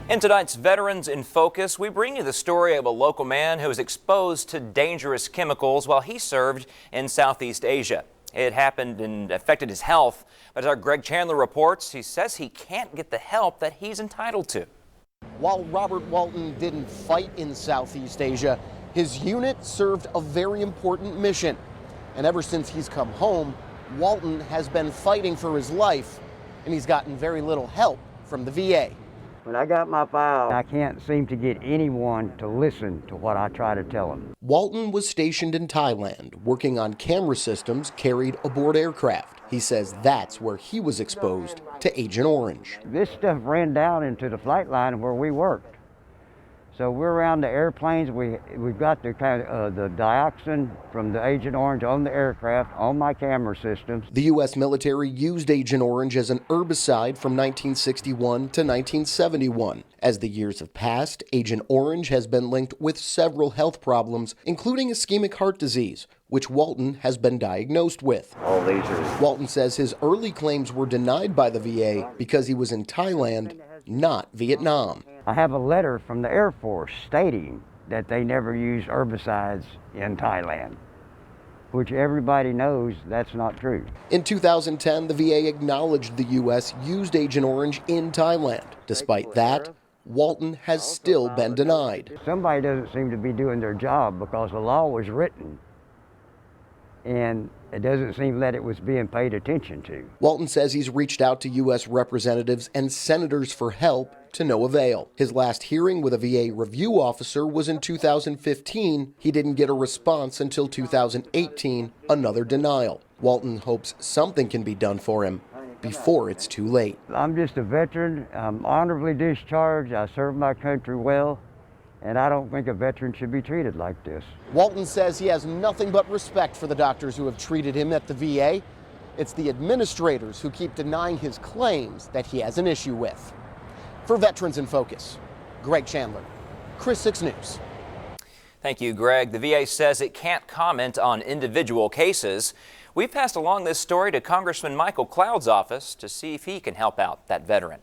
In tonight's Veterans in Focus, we bring you the story of a local man who was exposed to dangerous chemicals while he served in Southeast Asia. It happened and affected his health, but as our Greg Chandler reports, he says he can't get the help that he's entitled to. While Robert Walton didn't fight in Southeast Asia, his unit served a very important mission. And ever since he's come home, Walton has been fighting for his life, and he's gotten very little help from the VA. When I got my file, I can't seem to get anyone to listen to what I try to tell them. Walton was stationed in Thailand, working on camera systems carried aboard aircraft. He says that's where he was exposed to Agent Orange. This stuff ran down into the flight line where we worked. So we're around the airplanes. We've got the dioxin from the Agent Orange on the aircraft, on my camera systems. The U.S. military used Agent Orange as an herbicide from 1961 to 1971. As the years have passed, Agent Orange has been linked with several health problems, including ischemic heart disease, which Walton has been diagnosed with. Walton says his early claims were denied by the VA because he was in Thailand, not Vietnam. I have a letter from the Air Force stating that they never use herbicides in Thailand, which everybody knows that's not true. In 2010, the VA acknowledged the U.S. used Agent Orange in Thailand. Despite that, Walton has still been denied. Somebody doesn't seem to be doing their job because the law was written and it doesn't seem that it was being paid attention to. Walton says he's reached out to U.S. representatives and senators for help to no avail. His last hearing with a VA review officer was in 2015. He didn't get a response until 2018, another denial. Walton hopes something can be done for him before it's too late. I'm just a veteran. I'm honorably discharged. I served my country well. And I don't think a veteran should be treated like this. Walton says he has nothing but respect for the doctors who have treated him at the VA. It's the administrators who keep denying his claims that he has an issue with. For Veterans in Focus, Greg Chandler, KRIS 6 News. Thank you, Greg. The VA says it can't comment on individual cases. We've passed along this story to Congressman Michael Cloud's office to see if he can help out that veteran.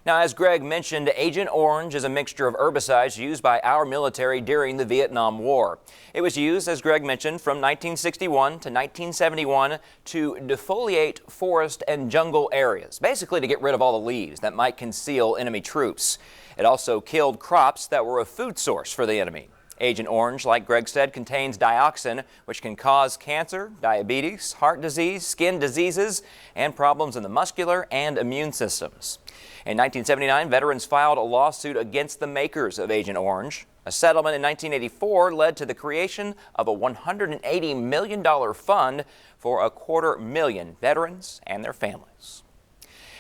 Now, as Greg mentioned, Agent Orange is a mixture of herbicides used by our military during the Vietnam War. It was used, as Greg mentioned, from 1961 to 1971 to defoliate forest and jungle areas, basically to get rid of all the leaves that might conceal enemy troops. It also killed crops that were a food source for the enemy. Agent Orange, like Greg said, contains dioxin, which can cause cancer, diabetes, heart disease, skin diseases, and problems in the muscular and immune systems. In 1979, veterans filed a lawsuit against the makers of Agent Orange. A settlement in 1984 led to the creation of a $180 million fund for 250,000 veterans and their families.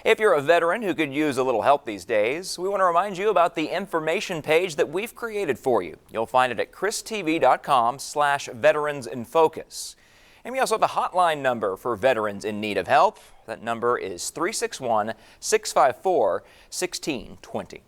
If you're a veteran who could use a little help these days, we want to remind you about the information page that we've created for you. You'll find it at kristv.com/veteransinfocus. And we also have a hotline number for veterans in need of help. That number is 361-654-1620.